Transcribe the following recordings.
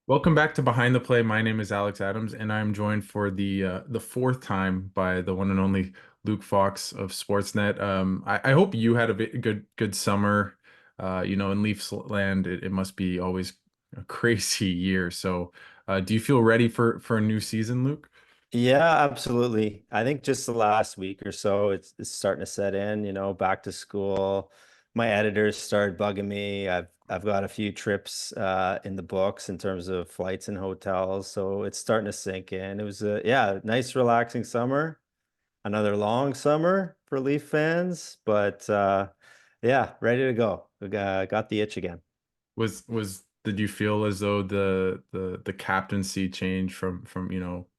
Welcome back to Behind the Play. My name is Alex Adams, and I'm joined for the fourth time by the one and only Luke Fox of Sportsnet. I hope you had a good summer. In Leafs land, it must be always a crazy year. So, do you feel ready for a new season, Luke? Yeah, absolutely. I think just the last week or so, it's starting to set in, back to school. My editors started bugging me. I've got a few trips in the books in terms of flights and hotels, so it's starting to sink in. It was a nice relaxing summer, another long summer for Leaf fans, but yeah, ready to go. We got the itch again. Was did you feel as though the captaincy change from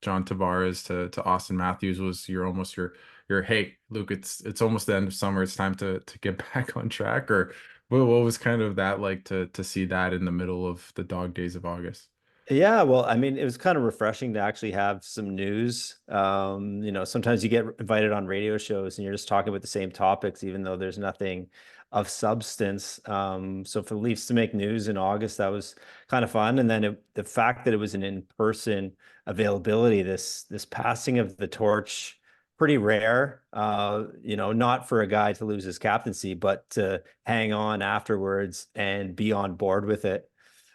John Tavares to Austin Matthews was your hey, Luke, it's almost the end of summer, it's time to get back on track? Or what was kind of that like to see that in the middle of the dog days of August? Yeah, well, I mean, it was kind of refreshing to actually have some news. Sometimes you get invited on radio shows and you're just talking about the same topics, even though there's nothing of substance. So for the Leafs to make news in August, that was kind of fun. And then the fact that it was an in-person availability, this passing of the torch, pretty rare. Not for a guy to lose his captaincy, but to hang on afterwards and be on board with it.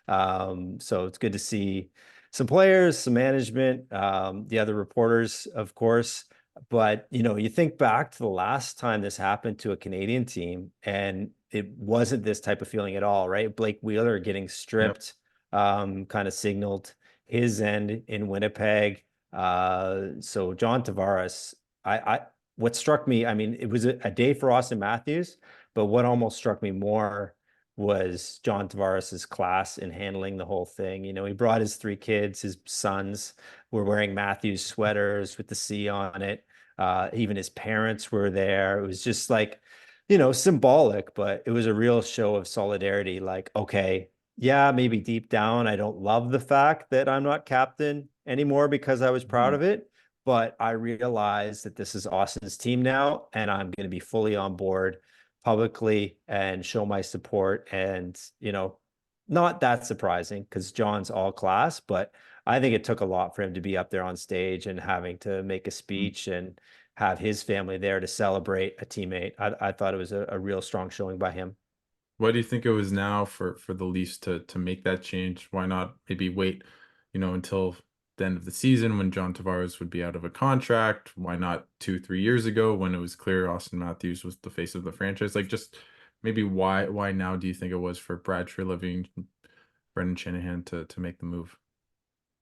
So it's good to see some players, some management, the other reporters, of course. But you think back to the last time this happened to a Canadian team, and it wasn't this type of feeling at all, right? Blake Wheeler getting Yep. stripped, kind of signaled his end in Winnipeg. So John Tavares, what struck me, I mean, it was a day for Austin Matthews, but what almost struck me more was John Tavares's class in handling the whole thing. He brought his three kids, his sons were wearing Matthews sweaters with the C on it. Even his parents were there. It was just like, symbolic, but it was a real show of solidarity. Like, okay, yeah, maybe deep down, I don't love the fact that I'm not captain anymore because I was proud Mhm. of it. But I realize that this is Austin's team now, and I'm going to be fully on board publicly and show my support. And, not that surprising because John's all class, but I think it took a lot for him to be up there on stage and having to make a speech and have his family there to celebrate a teammate. I thought it was a real strong showing by him. Why do you think it was now for the Leafs to make that change? Why not maybe wait, until the end of the season when John Tavares would be out of a contract? Why not 2, 3 years ago when it was clear Austin Matthews was the face of the franchise? Like, just maybe why now do you think it was for Brad Treliving, Brendan Shanahan to make the move?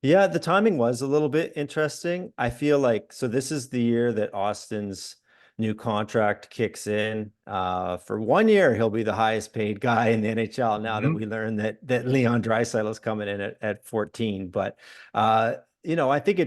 Yeah, the timing was a little bit interesting. I feel like so this is the year that Austin's new contract kicks in. For 1 year, he'll be the highest paid guy in the NHL now that Mhm. we learned that Leon Draisaitl is coming in at 14. But I think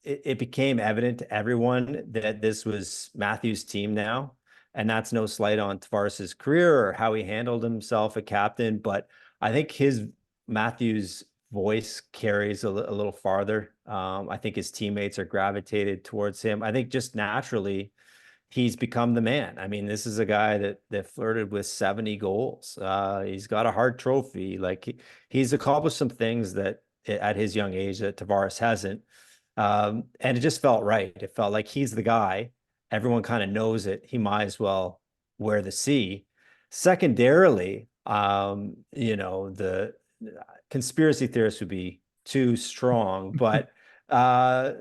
it became evident to everyone that this was Matthews' team now. And that's no slight on Tavares' career or how he handled himself at captain. But I think his Matthews voice carries a little farther. I think his teammates are gravitated towards him. I think just naturally he's become the man. I mean, this is a guy that flirted with 70 goals. He's got a hard trophy. Like he's accomplished some things that at his young age that Tavares hasn't. And it just felt right. It felt like he's the guy. Everyone kind of knows it. He might as well wear the C. Secondarily, the conspiracy theorists would be too strong, but uh,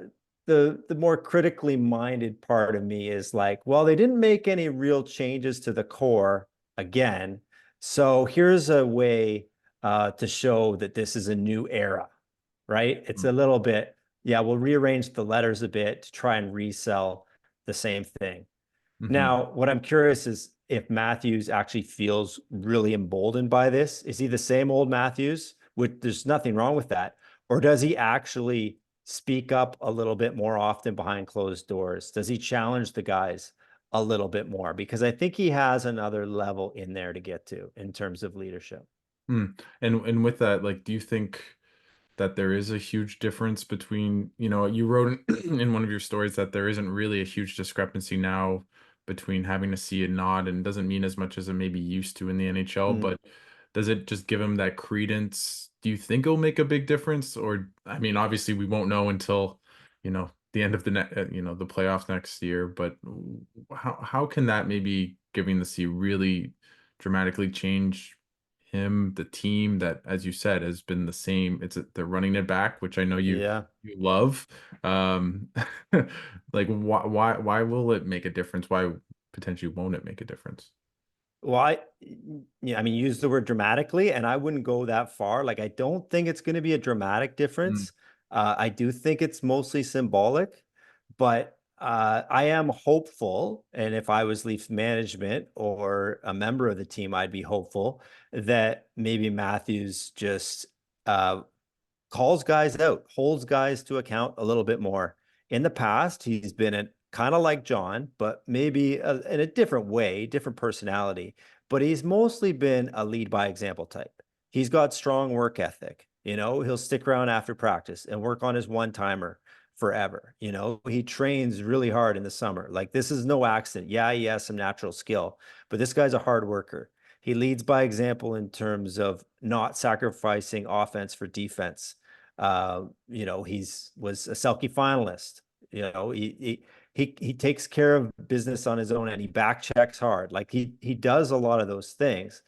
the more critically minded part of me is like, well, they didn't make any real changes to the core again. So here's a way to show that this is a new era, right? It's a little bit, yeah, we'll rearrange the letters a bit to try and resell the same thing. Mhm. Now, what I'm curious is if Matthews actually feels really emboldened by this. Is he the same old Matthews? Which there's nothing wrong with that. Or does he actually speak up a little bit more often behind closed doors? Does he challenge the guys a little bit more? Because I think he has another level in there to get to in terms of leadership. Mm. And with that, like, do you think that there is a huge difference between, you wrote in one of your stories that there isn't really a huge discrepancy now between having to see a nod, and it doesn't mean as much as it maybe used to in the NHL, Mm. but does it just give him that credence do you think it'll make a big difference? Or, I mean, obviously we won't know until, the end of the playoffs next year, but how can that maybe giving the C really dramatically change him, the team that, as you said, has been the same. They're running it back, which I know Yeah. you love. Um, like why will it make a difference? Why potentially won't it make a difference? Well, yeah, I mean, use the word dramatically, and I wouldn't go that far. Like, I don't think it's going to be a dramatic Mm, difference. I do think it's mostly symbolic, but I am hopeful. And if I was Leafs management or a member of the team, I'd be hopeful that maybe Matthews just uh, calls guys out, holds guys to account a little bit more. In the past, he's been kind of like John, but maybe in a different way, different personality. But he's mostly been a lead by example type. He's got strong work ethic. He'll stick around after practice and work on his one timer forever. He trains really hard in the summer. Like, this is no accident. Yeah, he has some natural skill, but this guy's a hard worker. He leads by example in terms of not sacrificing offense for defense. He's was a Selkie finalist. He takes care of business on his own and he back checks hard. Like, he does a lot of those things.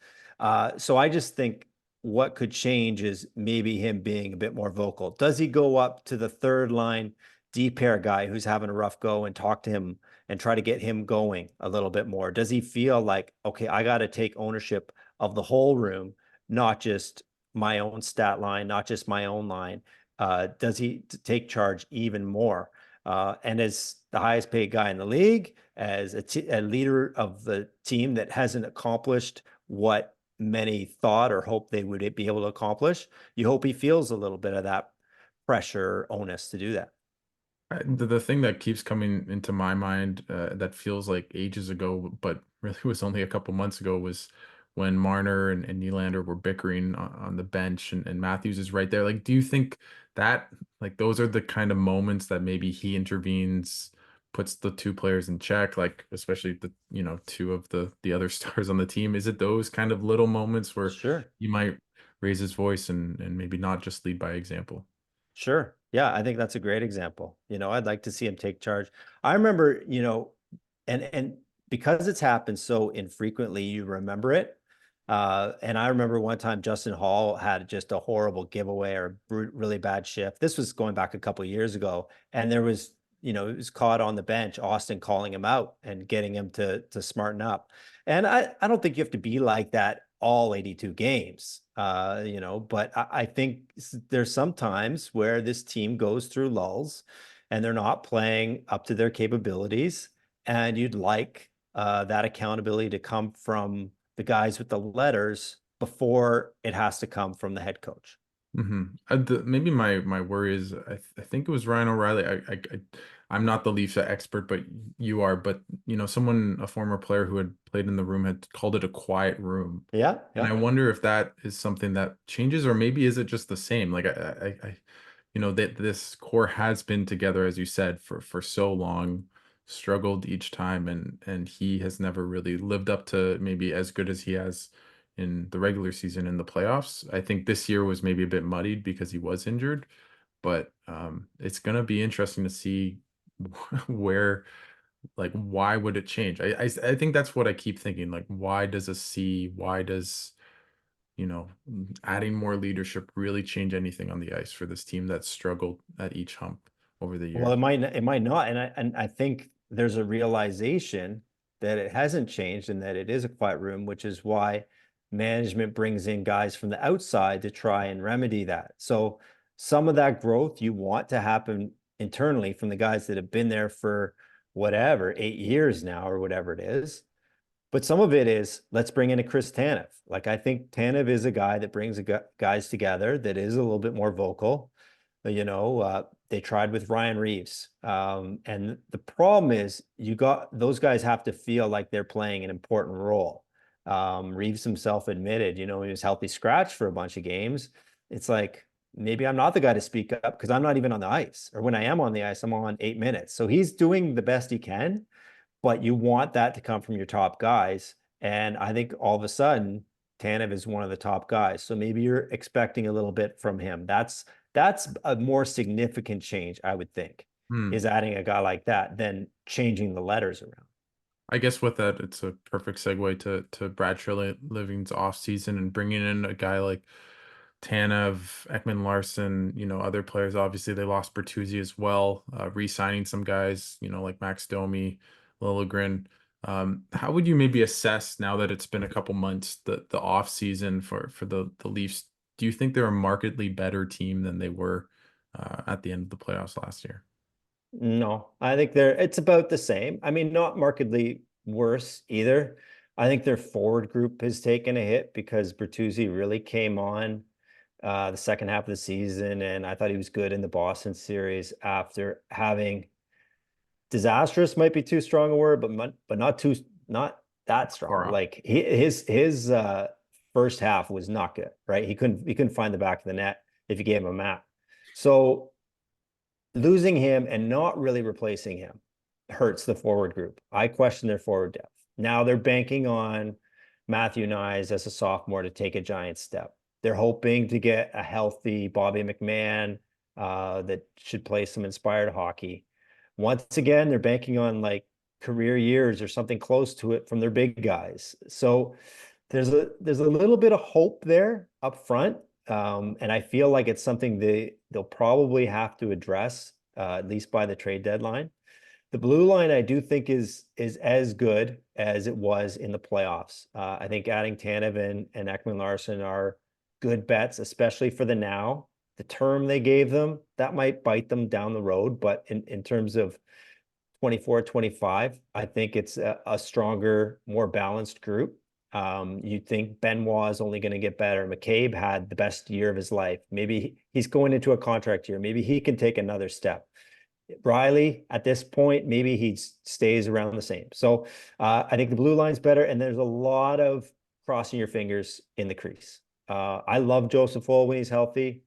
So I just think what could change is maybe him being a bit more vocal. Does he go up to the third line D pair guy who's having a rough go and talk to him and try to get him going a little bit more? Does he feel like, okay, I got to take ownership of the whole room, not just my own stat line, not just my own line? Does he take charge even more? And as the highest paid guy in the league, as a leader of the team that hasn't accomplished what many thought or hoped they would be able to accomplish, you hope he feels a little bit of that pressure, onus to do that. The thing that keeps coming into my mind, that feels like ages ago, but really was only a couple months ago, was when Marner and Nylander were bickering on the bench, and Matthews is right there. Like, do you think that, like, those are the kind of moments that maybe he intervenes, puts the two players in check, like especially two of the other stars on the team? Is it those kind of little moments where Sure. he might raise his voice and maybe not just lead by example? Sure. Yeah, I think that's a great example. I'd like to see him take charge. I remember, and because it's happened so infrequently, you remember it. And I remember one time Justin Hall had just a horrible giveaway or really bad shift. This was going back a couple of years ago, and there was, it was caught on the bench, Austin calling him out and getting him to smarten up. And I don't think you have to be like that all 82 games. But I think there's some times where this team goes through lulls and they're not playing up to their capabilities. And you'd like that accountability to come from the guys with the letters before it has to come from the head coach. Maybe my worry is I think it was Ryan O'Reilly. I'm not the Leafs expert, but you are. But someone, a former player who had played in the room, had called it a quiet room, Yeah, and yeah. I wonder if that is something that changes, or maybe is it just the same? Like that this core has been together, as you said, for so long, struggled each time, and he has never really lived up to maybe as good as he has in the regular season in the playoffs. I think this year was maybe a bit muddied because he was injured, but it's gonna be interesting to see where, like, why would it change? I think that's what I keep thinking. Like, why does a C, why does adding more leadership really change anything on the ice for this team that struggled at each hump over the Well, years? it might not, and I think there's a realization that it hasn't changed and that it is a quiet room, which is why management brings in guys from the outside to try and remedy that. So some of that growth you want to happen internally from the guys that have been there for whatever, 8 years now or whatever it is. But some of it is, let's bring in a Chris Tanev. Like, I think Tanev is a guy that brings guys together, that is a little bit more vocal. They tried with Ryan Reeves. And the problem is, you got those guys have to feel like they're playing an important role. Reeves himself admitted, he was healthy scratch for a bunch of games. It's like, maybe I'm not the guy to speak up because I'm not even on the ice. Or when I am on the ice, I'm on 8 minutes. So he's doing the best he can, but you want that to come from your top guys. And I think all of a sudden, Tanev is one of the top guys. So maybe you're expecting a little bit from him. That's a more significant change, I would think, Hmm. is adding a guy like that than changing the letters around. I guess with that, it's a perfect segue to Brad Treliving's off season and bringing in a guy like Tanev, Ekman Larson, other players. Obviously, they lost Bertuzzi as well, re-signing some guys, like Max Domi, Liljegren. How would you maybe assess now that it's been a couple months the off season for the Leafs? Do you think they're a markedly better team than they were at the end of the playoffs last year? No, I think it's about the same. I mean, not markedly worse either. I think their forward group has taken a hit because Bertuzzi really came on the second half of the season, and I thought he was good in the Boston series after having disastrous might be too strong a word, but not that strong. Far off. Like his first half was not good, right? He couldn't find the back of the net if you gave him a map. So losing him and not really replacing him hurts the forward group. I question their forward depth. Now they're banking on Matthew Nyes as a sophomore to take a giant step. They're hoping to get a healthy Bobby McMahon that should play some inspired hockey. Once again, they're banking on like career years or something close to it from their big guys. So there's a little bit of hope there up front, and I feel like it's something they'll probably have to address at least by the trade deadline. The blue line, I do think is as good as it was in the playoffs. I think adding Tanev and Ekman Larson are good bets, especially for the now. The term they gave them, that might bite them down the road, but in terms of 24, 25, I think it's a stronger, more balanced group. You think Benoit is only going to get better. McCabe had the best year of his life. Maybe he's going into a contract year. Maybe he can take another step. Riley, at this point, maybe he stays around the same. So I think the blue line's better, and there's a lot of crossing your fingers in the crease. I love Joseph Woll when he's healthy.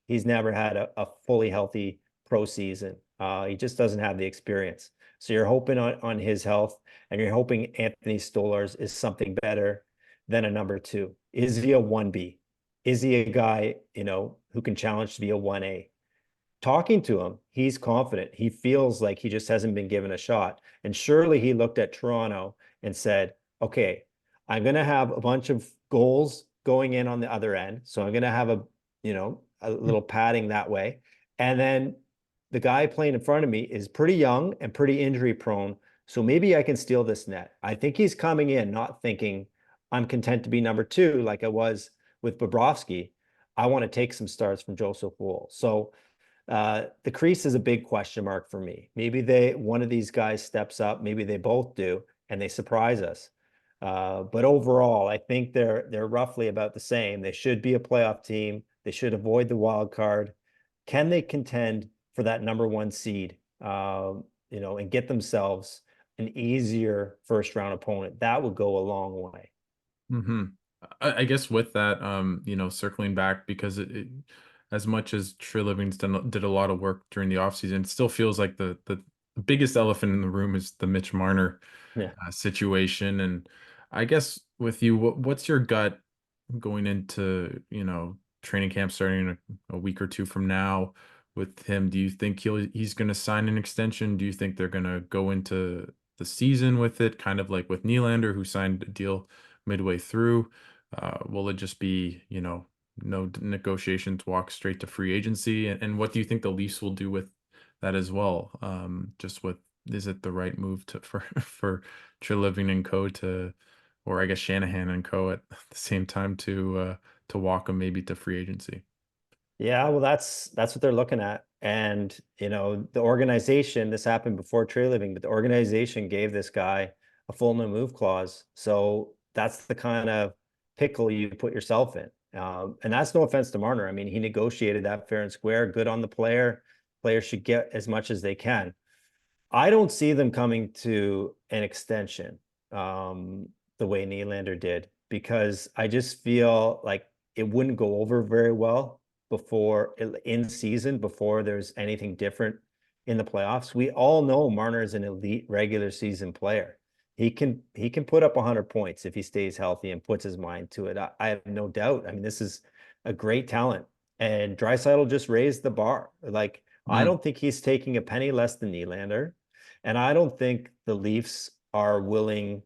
He's never had a fully healthy pro season. He just doesn't have the experience. So you're hoping on his health, and you're hoping Anthony Stolarz is something better than a number two. Is he a 1B? Is he a guy, who can challenge to be a 1A? Talking to him, he's confident. He feels like he just hasn't been given a shot. And surely he looked at Toronto and said, okay, I'm going to have a bunch of goals going in on the other end. So I'm going to have a little padding that way. And then the guy playing in front of me is pretty young and pretty injury prone. So maybe I can steal this net. I think he's coming in not thinking I'm content to be number two like I was with Bobrovsky. I want to take some starts from Joseph Woll. So the crease is a big question mark for me. Maybe one of these guys steps up, maybe they both do, and they surprise us. But overall, I think they're roughly about the same. They should be a playoff team. They should avoid the wild card. Can they contend for that number one seed? And get themselves an easier first round opponent? That would go a long way. Hmm. I guess with that, circling back because as much as Treliving's did a lot of work during the offseason, it still feels like the biggest elephant in the room is the Mitch Marner Yeah. situation. And I guess with you, what's your gut going into, training camp starting in a week or two from now with him? Do you think he's going to sign an extension? Do you think they're going to go into the season with it, kind of like with Nylander, who signed a deal midway through? Will it just be, no negotiations, walk straight to free agency? And what do you think the Leafs will do with that as well? Just with, is it the right move for Treliving and co to, or I guess Shanahan and co at the same time to walk him maybe to free agency? Yeah, well, that's what they're looking at. And the organization, this happened before Treliving, but the organization gave this guy a full no move clause. So that's the kind of pickle you put yourself in. And that's no offense to Marner. I mean, he negotiated that fair and square, good on the player. Players should get as much as they can. I don't see them coming to an extension the way Nylander did, because I just feel like it wouldn't go over very well before in season, before there's anything different in the playoffs. We all know Marner is an elite regular season player. he can put up 100 points if he stays healthy and puts his mind to it. I have no doubt. I mean, this is a great talent, and Draisaitl just raised the bar. Like, I Mm. don't think he's taking a penny less than Nylander, and I don't think the Leafs are willing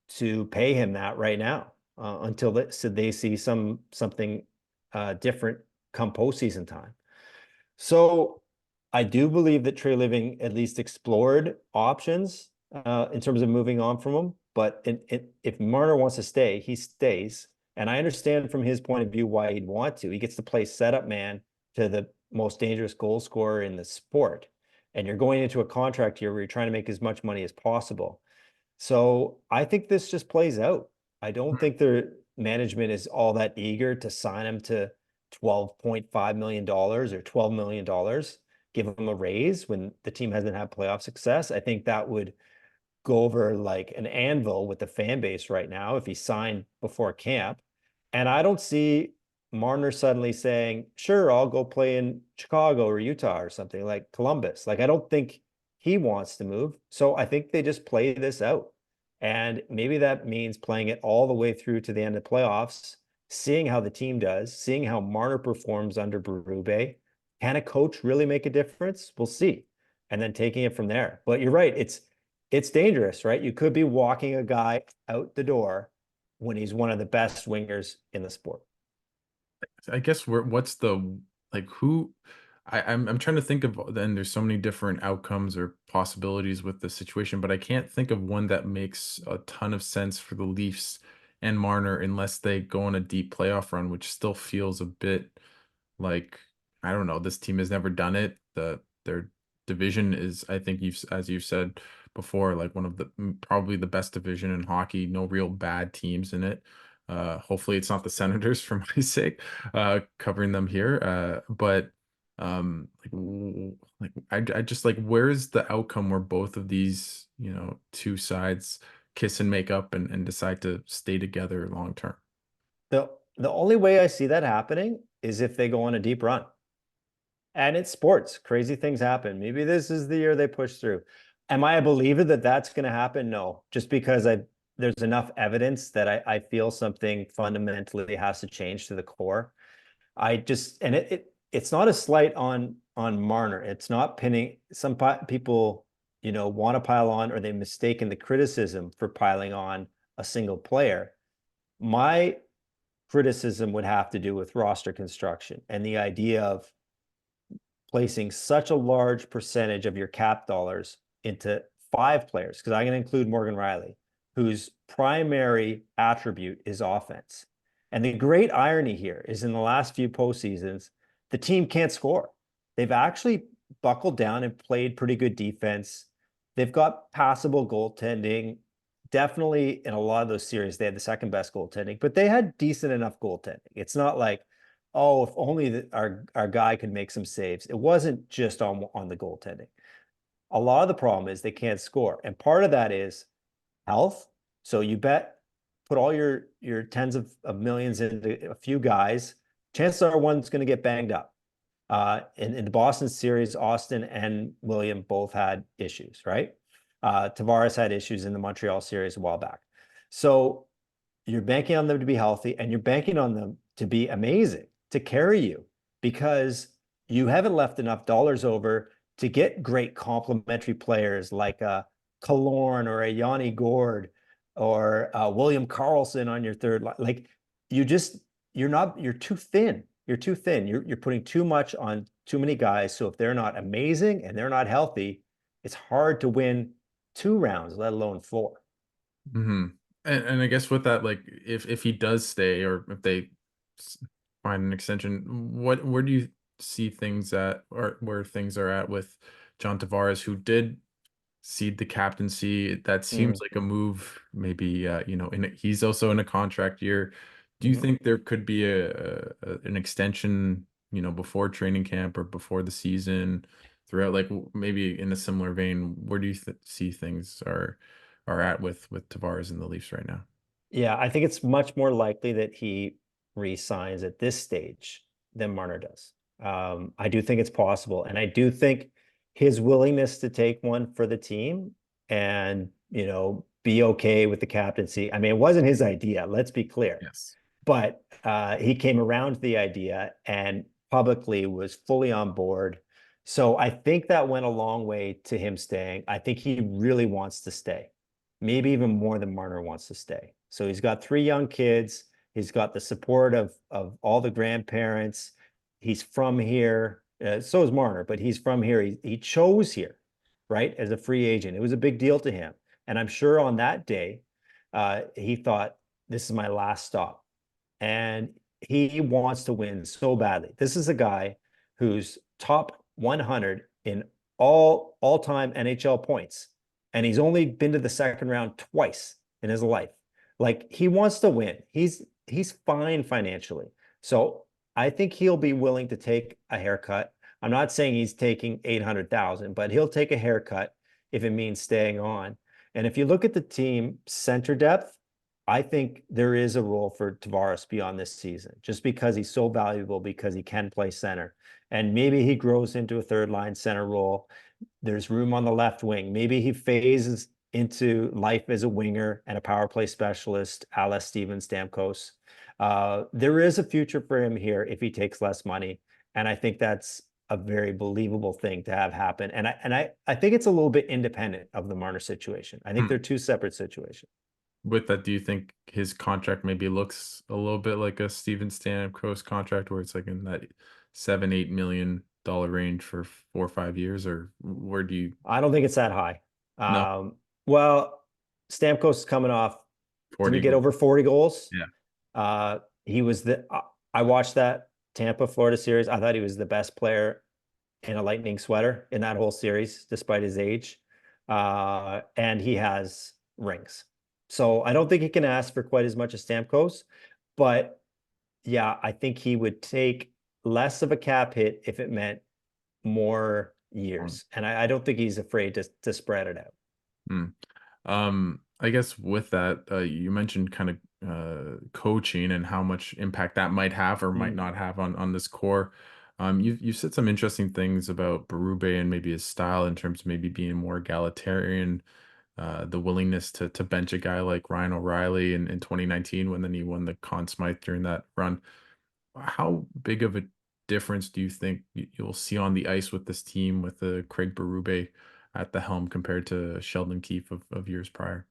to pay him that right now until they see something different come postseason time. So I do believe that Treliving at least explored options in terms of moving on from him. But if Marner wants to stay, he stays. And I understand from his point of view why he'd want to. He gets to play setup man to the most dangerous goal scorer in the sport. And you're going into a contract here where you're trying to make as much money as possible. So I think this just plays out. I don't think their management is all that eager to sign him to $12.5 million or $12 million, give him a raise when the team hasn't had playoff success. I think that would go over like an anvil with the fan base right now if he signed before camp. And I don't see Marner suddenly saying, sure, I'll go play in Chicago or Utah or something like Columbus. Like, I don't think he wants to move. So I think they just play this out. And maybe that means playing it all the way through to the end of playoffs, seeing how the team does, seeing how Marner performs under Berube. Can a coach really make a difference? We'll see. And then taking it from there. But you're right. It's dangerous, right? You could be walking a guy out the door when he's one of the best wingers in the sport. I guess what's the like who I'm trying to think of then there's so many different outcomes or possibilities with the situation, but I can't think of one that makes a ton of sense for the Leafs and Marner unless they go on a deep playoff run, which still feels a bit like I don't know, this team has never done it. Their division is, I think as you've said before, like one of the probably the best division in hockey. No real bad teams in it. Hopefully it's not the Senators for my sake, covering them here. But I just like where's the outcome where both of these, two sides kiss and make up and decide to stay together long term. The only way I see that happening is if they go on a deep run. And it's sports. Crazy things happen. Maybe this is the year they push through. Am I a believer that that's going to happen? No, just because there's enough evidence that I feel something fundamentally has to change to the core. I just and it's not a slight on Marner. It's not pinning some people, want to pile on or they mistaken the criticism for piling on a single player. My criticism would have to do with roster construction and the idea of placing such a large percentage of your cap dollars into five players, because I'm going to include Morgan Riley, whose primary attribute is offense. And the great irony here is in the last few postseasons, the team can't score. They've actually buckled down and played pretty good defense. They've got passable goaltending. Definitely in a lot of those series, they had the second best goaltending, but they had decent enough goaltending. It's not like, oh, if only our guy could make some saves. It wasn't just on the goaltending. A lot of the problem is they can't score, and part of that is health. So you put all your tens of millions into a few guys. Chances are one's going to get banged up. In the Boston series, Austin and William both had issues, right? Tavares had issues in the Montreal series a while back. So you're banking on them to be healthy and you're banking on them to be amazing, to carry you, because you haven't left enough dollars over to get great complementary players like a Killorn or a Yanni Gord or William Karlsson on your third line. Like you're too thin. You're too thin. You're putting too much on too many guys. So if they're not amazing and they're not healthy, it's hard to win 2 rounds, let alone 4. Hmm. And I guess with that, like if he does stay or if they find an extension, where do you see things at or where things are at with John Tavares, who did cede the captaincy? That seems Mm. like a move, maybe he's also in a contract year. Do you Mhm. think there could be an extension, before training camp or before the season throughout, like maybe in a similar vein, where do you see things are at with Tavares and the Leafs right now? Yeah, I think it's much more likely that he resigns at this stage than Marner does. I do think it's possible, and I do think his willingness to take one for the team and be okay with the captaincy. I mean, it wasn't his idea, let's be clear, Yes. but he came around to the idea and publicly was fully on board. So I think that went a long way to him staying. I think he really wants to stay, maybe even more than Marner wants to stay. So he's got three young kids. He's got the support of all the grandparents. He's from here. So is Marner, but he's from here. He chose here, right, as a free agent. It was a big deal to him. And I'm sure on that day, he thought, this is my last stop. And he wants to win so badly. This is a guy who's top 100 in all-time NHL points. And he's only been to the second round twice in his life. Like he wants to win. He's fine financially. So I think he'll be willing to take a haircut. I'm not saying he's taking 800,000, but he'll take a haircut if it means staying on. And if you look at the team center depth, I think there is a role for Tavares beyond this season, just because he's so valuable, because he can play center. And maybe he grows into a third line center role. There's room on the left wing. Maybe he phases into life as a winger and a power play specialist, a la Steven Stamkos. There is a future for him here if he takes less money. And I think that's a very believable thing to have happen. And I think it's a little bit independent of the Marner situation. I think Hmm. they're two separate situations. With that, do you think his contract maybe looks a little bit like a Steven Stamkos contract, where it's like in that 7, $8 million range for 4 or 5 years, or where do you? I don't think it's that high. No, Well, Stamkos is coming off. Did he 40 get goals. over 40 goals? Yeah. He was I watched that Tampa Florida series. I thought he was the best player in a Lightning sweater in that whole series, despite his age. And he has rings. So I don't think he can ask for quite as much as Stamkos. But yeah, I think he would take less of a cap hit if it meant more years. And I don't think he's afraid to spread it out. Hmm. I guess with that, you mentioned kind of coaching and how much impact that might have or might Mm. not have on this core. You said some interesting things about Berube and maybe his style in terms of maybe being more egalitarian, the willingness to bench a guy like Ryan O'Reilly in 2019 when then he won the Conn Smythe during that run. How big of a difference do you think you'll see on the ice with this team with the Craig Berube at the helm compared to Sheldon Keefe of years prior?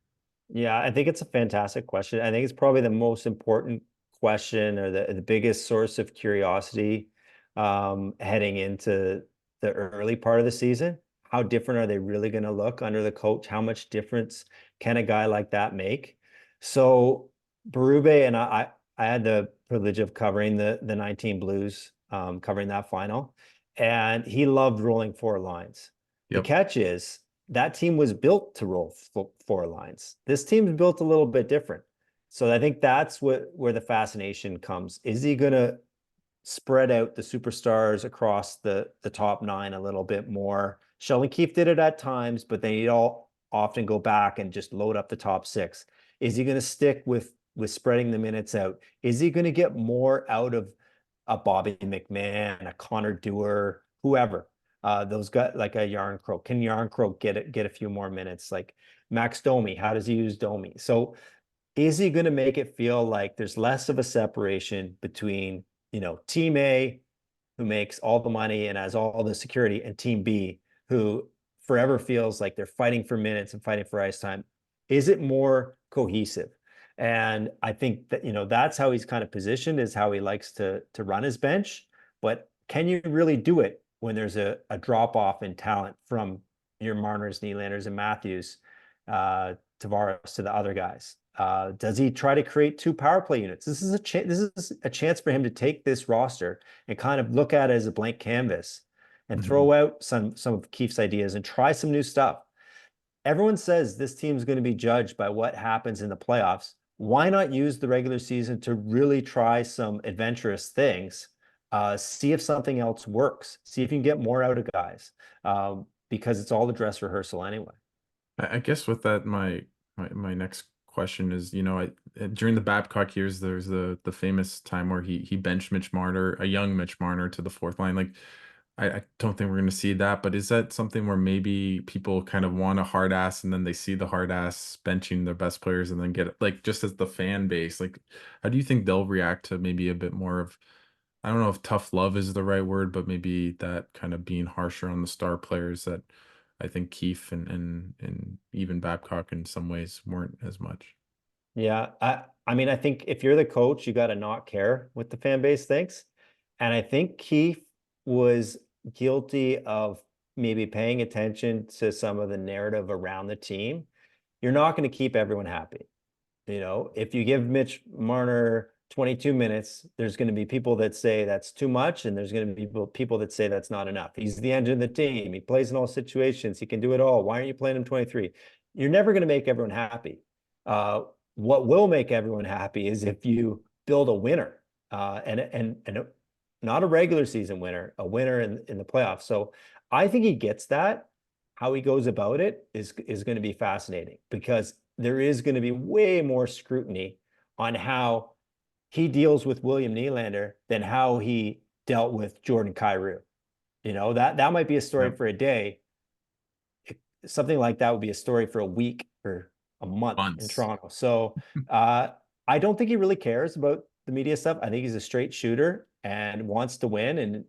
Yeah, I think it's a fantastic question. I think it's probably the most important question or the biggest source of curiosity heading into the early part of the season. How different are they really going to look under the coach? How much difference can a guy like that make? So Berube and I had the privilege of covering the 19 Blues, covering that final, and he loved rolling four lines. The Yep. catch is that team was built to roll four lines. This team's built a little bit different. So I think that's where the fascination comes. Is he going to spread out the superstars across the top nine a little bit more? Sheldon Keefe did it at times, but then he'd all often go back and just load up the top six. Is he going to stick with spreading the minutes out? Is he going to get more out of a Bobby McMahon, a Connor Dewar, whoever? Those guys like a Yarn Crow. Can Yarn Crow get a few more minutes? Like Max Domi, how does he use Domi? So is he going to make it feel like there's less of a separation between, team A, who makes all the money and has all the security, and team B, who forever feels like they're fighting for minutes and fighting for ice time? Is it more cohesive? And I think that, that's how he's kind of positioned, is how he likes to run his bench. But can you really do it when there's a drop off in talent from your Marners, Nylanders, and Matthews, Tavares to the other guys? Does he try to create two power play units? This is a chance for him to take this roster and kind of look at it as a blank canvas and Mhm. throw out some of Keefe's ideas and try some new stuff. Everyone says this team's going to be judged by what happens in the playoffs. Why not use the regular season to really try some adventurous things? See if something else works. See if you can get more out of guys, because it's all the dress rehearsal anyway. I guess with that, my next question is, during the Babcock years, there's the famous time where he benched Mitch Marner, a young Mitch Marner, to the fourth line. Like, I don't think we're going to see that, but is that something where maybe people kind of want a hard ass and then they see the hard ass benching their best players and then get it, like just as the fan base, like how do you think they'll react to maybe a bit more of, I don't know if tough love is the right word, but maybe that kind of being harsher on the star players that I think Keefe and even Babcock in some ways weren't as much. Yeah, I mean, I think if you're the coach, you got to not care what the fan base thinks. And I think Keefe was guilty of maybe paying attention to some of the narrative around the team. You're not going to keep everyone happy. If you give Mitch Marner 22 minutes, there's going to be people that say that's too much, and there's going to be people that say that's not enough. He's the engine of the team. He plays in all situations. He can do it all. Why aren't you playing him 23? You're never going to make everyone happy. Uh, what will make everyone happy is if you build a winner, and not a regular season winner, a winner in the playoffs. So I think he gets that. How he goes about it is going to be fascinating because there is going to be way more scrutiny on how he deals with William Nylander than how he dealt with Jordan Kyrou. That might be a story Yeah. for a day. Something like that would be a story for a week or a month in Months. Toronto. So uh, I don't think he really cares about the media stuff. I think he's a straight shooter and wants to win.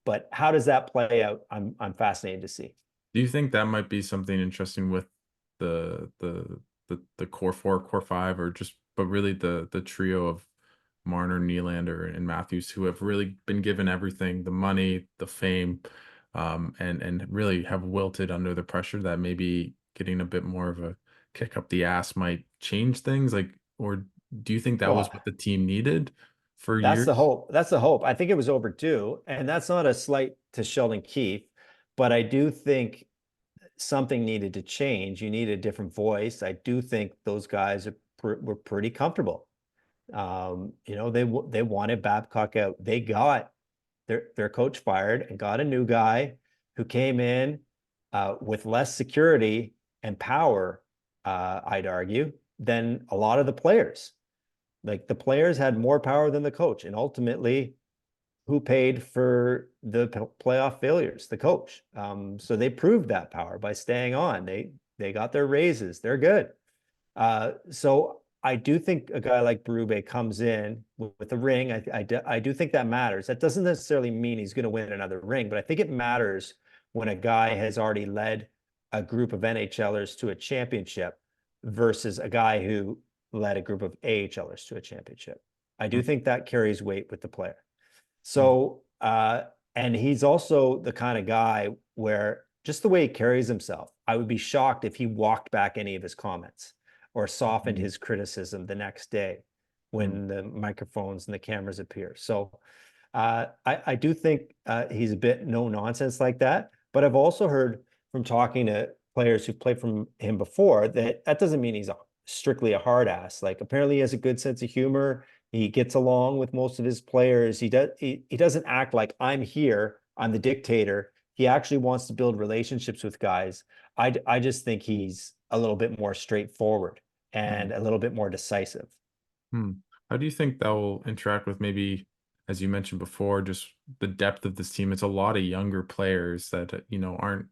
But how does that play out? I'm fascinated to see. Do you think that might be something interesting with the core four, core five, or just but really the trio of Marner, Nylander, and Matthews, who have really been given everything, the money, the fame, and really have wilted under the pressure that maybe getting a bit more of a kick up the ass might change things? Like, or do you think that was Well, what the team needed for that's the years? hope. That's the hope. I think it was overdue, and that's not a slight to Sheldon Keefe, but I do think something needed to change. You need a different voice. I do think those guys were pretty comfortable. They wanted Babcock out. They got their coach fired and got a new guy who came in with less security and power, I'd argue, than a lot of the players. Like the players had more power than the coach, and ultimately, who paid for the playoff failures? The coach. So they proved that power by staying on. They got their raises. They're good. So I do think a guy like Berube comes in with a ring. I do think that matters. That doesn't necessarily mean he's going to win another ring, but I think it matters when a guy has already led a group of NHLers to a championship versus a guy who led a group of AHLers to a championship. I do think that carries weight with the player. Mhm. So, and he's also the kind of guy where just the way he carries himself, I would be shocked if he walked back any of his comments or softened Mhm. his criticism the next day Mhm. when the microphones and the cameras appear. So, I do think he's a bit no nonsense like that. But I've also heard from talking to players who've played from him before that that doesn't mean he's strictly a hard ass. Like apparently he has a good sense of humor. He gets along with most of his players. He doesn't act like I'm here, I'm the dictator. He actually wants to build relationships with guys. I just think he's a little bit more straightforward and Mhm. a little bit more decisive. Hmm. How do you think that will interact with maybe, as you mentioned before, just the depth of this team? It's a lot of younger players that, aren't,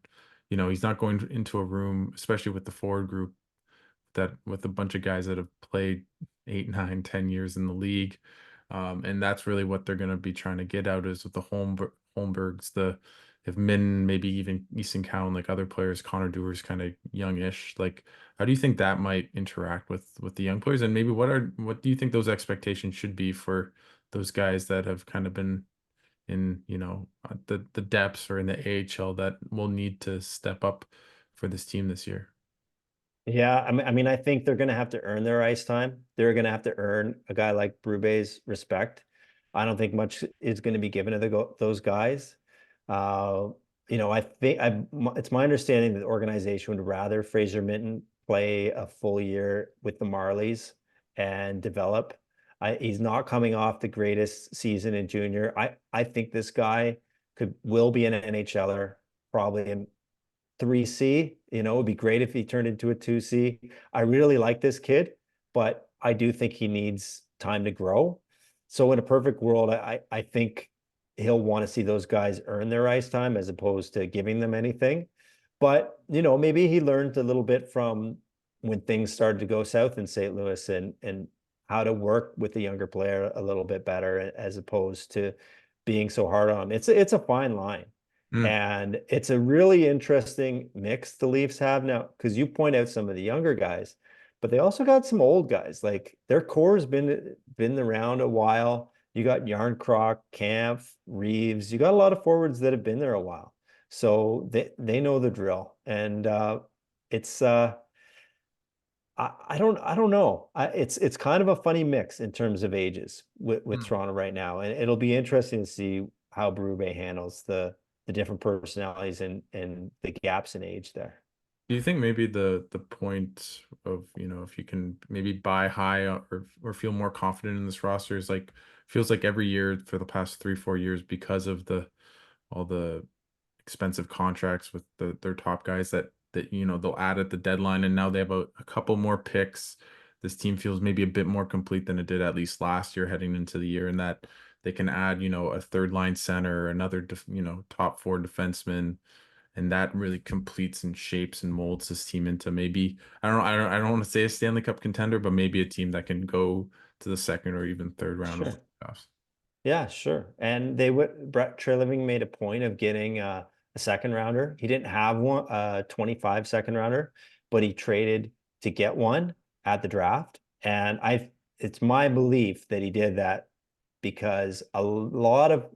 he's not going into a room, especially with the forward group, that with a bunch of guys that have played 8, 9, 10 years in the league. And that's really what they're going to be trying to get out is with the Holmbergs, the if Min, maybe even Easton Cowan, like other players, Connor Dewar's kind of youngish. Like, how do you think that might interact with the young players? And maybe what do you think those expectations should be for those guys that have kind of been in, the depths or in the AHL that will need to step up for this team this year? Yeah, I mean, I think they're going to have to earn their ice time. They're going to have to earn a guy like Brube's respect. I don't think much is going to be given to those guys. Uh, I think it's my understanding that the organization would rather Fraser Minton play a full year with the Marlies and develop. He's not coming off the greatest season in junior. I think this guy will be an NHLer, probably in 3C. It'd be great if he turned into a 2C. I really like this kid, but I do think he needs time to grow. So in a perfect world, I think he'll want to see those guys earn their ice time as opposed to giving them anything. But, you know, maybe he learned a little bit from when things started to go south in St. Louis, and how to work with the younger player a little bit better as opposed to being so hard on him. It's a fine line. Mm. And it's a really interesting mix the Leafs have now, because you point out some of the younger guys, but they also got some old guys. Like their core's been around a while. You got Yarncroc, Kampf, Reeves. You got a lot of forwards that have been there a while. So they know the drill. And it's I don't know. It's kind of a funny mix in terms of ages with Mm. Toronto right now. And it'll be interesting to see how Berube handles the different personalities and the gaps in age there. Do you think maybe the point of, you know, if you can maybe buy high or feel more confident in this roster is like feels like every year for the past 3, 4 years because of all the expensive contracts with their top guys that you know they'll add at the deadline, and now they have a couple more picks. This team feels maybe a bit more complete than it did at least last year heading into the year, and that they can add, you know, a third line center, another you know, top four defenseman, and that really completes and shapes and molds this team into maybe I don't want to say a Stanley Cup contender, but maybe a team that can go to the second or even third round of the Sure. playoffs. Yeah, sure. And they would Brett Treliving made a point of getting a second rounder. He didn't have one, 25 second rounder, but he traded to get one at the draft. And it's my belief that he did that because a lot of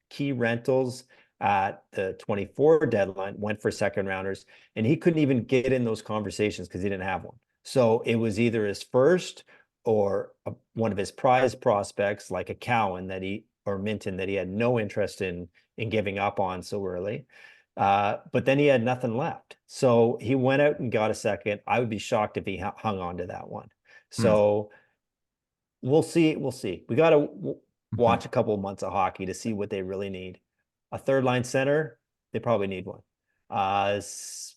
key rentals at the 24 deadline went for second rounders, and he couldn't even get in those conversations because he didn't have one. So it was either his first or one of his prize prospects, like a Cowan that he or Minton that he had no interest in giving up on so early. But then he had nothing left. So he went out and got a second. I would be shocked if he hung on to that one. Hmm. So we'll see. We'll see. We got to Mhm. watch a couple of months of hockey to see what they really need. A third line center, they probably need one.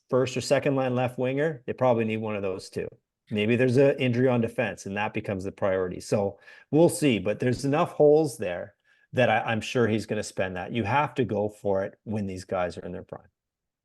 First or second line left winger, they probably need one of those too. Maybe there's an injury on defense, and that becomes the priority. So we'll see. But there's enough holes there that I'm sure he's going to spend that. You have to go for it when these guys are in their prime.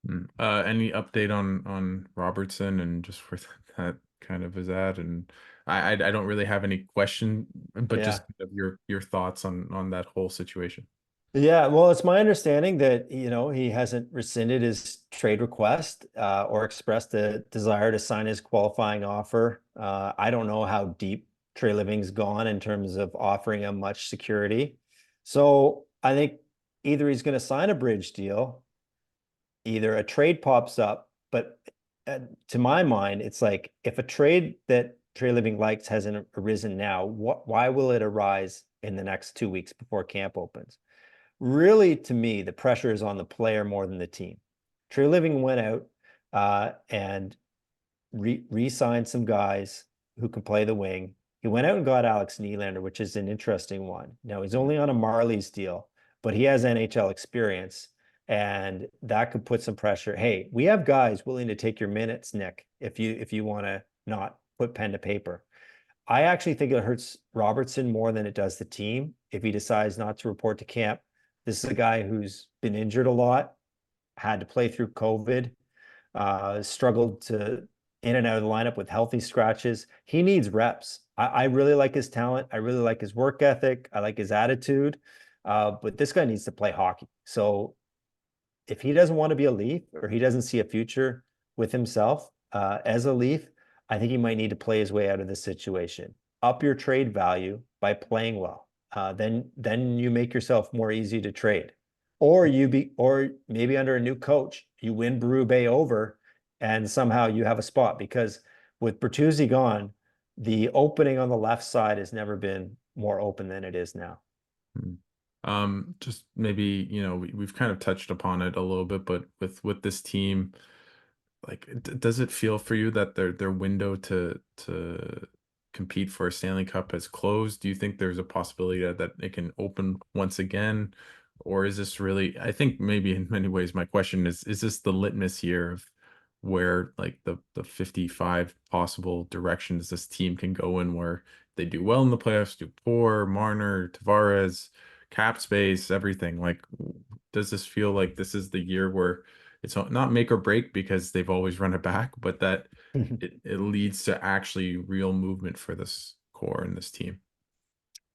Mm. Any update on Robertson and just where that kind of is at? And I don't really have any question, but just Yeah. kind of your thoughts on that whole situation. Yeah, well, it's my understanding that, you know, he hasn't rescinded his trade request or expressed a desire to sign his qualifying offer. I don't know how deep Treliving's gone in terms of offering him much security. So I think either he's going to sign a bridge deal, either a trade pops up, but to my mind, it's like if a trade that Treliving likes hasn't arisen now, why will it arise in the next 2 weeks before camp opens? Really, to me, the pressure is on the player more than the team. Treliving went out and re-signed some guys who can play the wing. He went out and got Alex Nylander, which is an interesting one. Now he's only on a Marley's deal, but he has NHL experience, and that could put some pressure. Hey, we have guys willing to take your minutes, Nick, if you want to not put pen to paper. I actually think it hurts Robertson more than it does the team if he decides not to report to camp. This is a guy who's been injured a lot, had to play through COVID, struggled to in and out of the lineup with healthy scratches. He needs reps. I really like his talent. I really like his work ethic. I like his attitude. But this guy needs to play hockey. So if he doesn't want to be a Leaf or he doesn't see a future with himself as a Leaf, I think he might need to play his way out of this situation. Up your trade value by playing well. Then you make yourself more easy to trade. Or maybe under a new coach, you win Berube over and somehow you have a spot because with Bertuzzi gone, the opening on the left side has never been more open than it is now. Mm. Just maybe, you know, we've kind of touched upon it a little bit, but with this team, like, does it feel for you that their window to compete for a Stanley Cup has closed? Do you think there's a possibility that it can open once again? Or is this really, I think maybe in many ways my question is this the litmus year of where like the 55 possible directions this team can go in, where they do well in the playoffs, do poor, Marner, Tavares, cap space, everything. Like, does this feel like this is the year where it's not make or break because they've always run it back, but that it leads to actually real movement for this core and this team?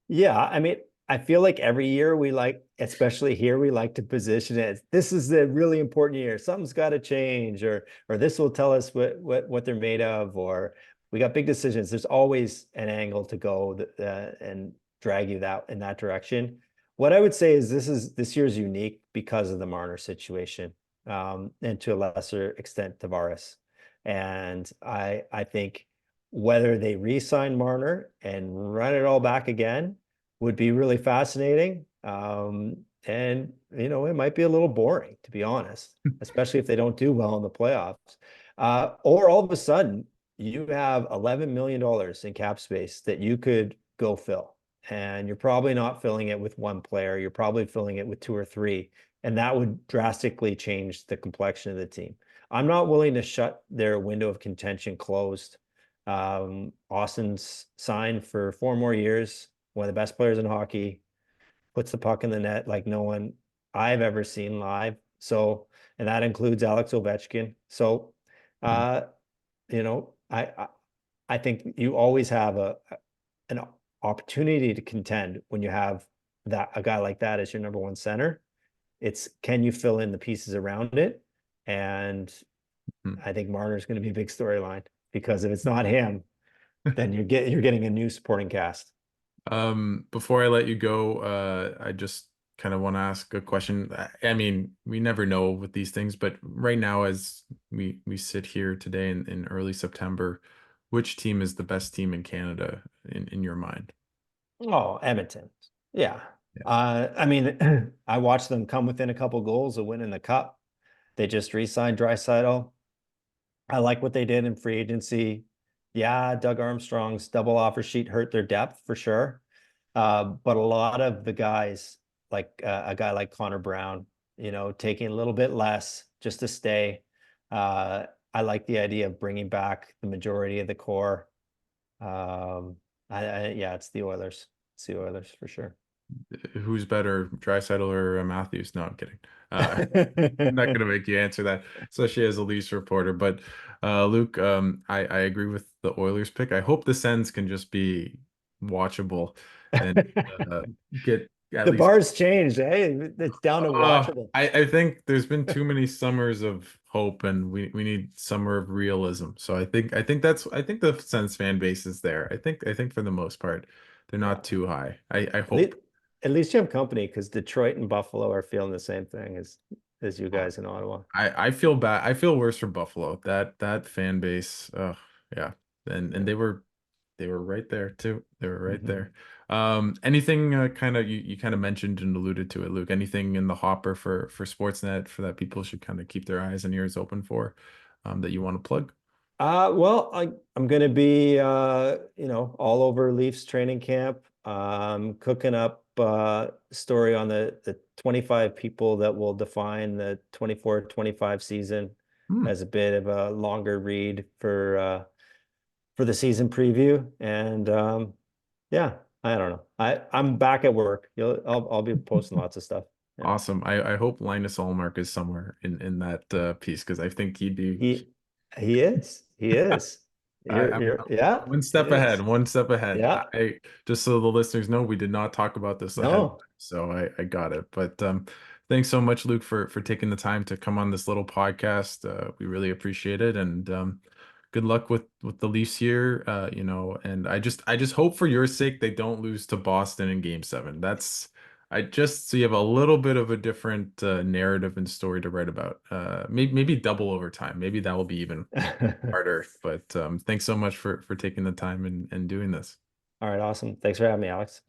Yeah, I mean, I feel like every year we like, especially here, we like to position it as this is the really important year. Something's got to change, or this will tell us what they're made of, or we got big decisions. There's always an angle to go and drag you that in that direction. What I would say is this year's unique because of the Marner situation, and to a lesser extent Tavares. And I think whether they re-sign Marner and run it all back again would be really fascinating. And it might be a little boring, to be honest, especially if they don't do well in the playoffs. Or all of a sudden, you have $11 million in cap space that you could go fill. And you're probably not filling it with one player. You're probably filling it with two or three. And that would drastically change the complexion of the team. I'm not willing to shut their window of contention closed. Austin's signed for 4 more years, one of the best players in hockey, puts the puck in the net like no one I've ever seen live. So, and that includes Alex Ovechkin. So, Mm. uh, I think you always have an opportunity to contend when you have that a guy like that as your number one center. It's can you fill in the pieces around it? And Mm. I think Marner's going to be a big storyline because if it's not him, then you're getting a new supporting cast. Before I let you go, I just kind of want to ask a question. I mean, we never know with these things, but right now, as we sit here today in early September, which team is the best team in Canada in your mind? Oh, Edmonton. Yeah. Yeah. I mean, I watched them come within a couple goals of winning the cup. They just re-signed Draisaitl. I like what they did in free agency. Yeah, Doug Armstrong's double offer sheet hurt their depth for sure. But a lot of the guys, like a guy like Connor Brown, taking a little bit less just to stay. I like the idea of bringing back the majority of the core. Um, yeah, it's the Oilers. It's the Oilers for sure. Who's better, Draisaitl or Matthews? No, I'm kidding. I'm not going to make you answer that, especially as a Leafs reporter. But Luke, I agree with the Oilers pick. I hope the Sens can just be watchable and uh, get at The least. bar's changed, eh? It's down to watchable. I think there's been too many summers of hope, and we need summer of realism. So I think the Sens fan base is there. I think for the most part, they're Yeah. not too high. I At least, hope. at least you have company because Detroit and Buffalo are feeling the same thing as you guys in Ottawa. I feel bad. I feel worse for Buffalo. That fan base. Yeah. And Yeah. they were right there too. They were right Mhm. there. Anything kind of you kind of mentioned and alluded to it, Luke. Anything in the hopper for Sportsnet for that people should kind of keep their eyes and ears open for, that you want to plug? Well, I'm gonna be all over Leafs training camp. Cooking up story on the 25 people that will define the 24-25 season Hmm. as a bit of a longer read for the season preview. And yeah, I don't know. I'm back at work. I'll be posting lots of stuff. Yeah. Awesome. I hope Linus Allmark is somewhere in that piece because I think he'd be. He he is. He is. I'm Yeah, one he step ahead, is. one step ahead. Yeah. I just so the listeners know, we did not talk about this ahead of No. time, so I got it. But thanks so much, Luke, for taking the time to come on this little podcast. We really appreciate it, and good luck with the Leafs here. And I just hope for your sake they don't lose to Boston in Game 7. That's I just so you have a little bit of a different narrative and story to write about. Maybe double overtime. Maybe that will be even harder. But thanks so much for taking the time and doing this. All right, awesome. Thanks for having me, Alex.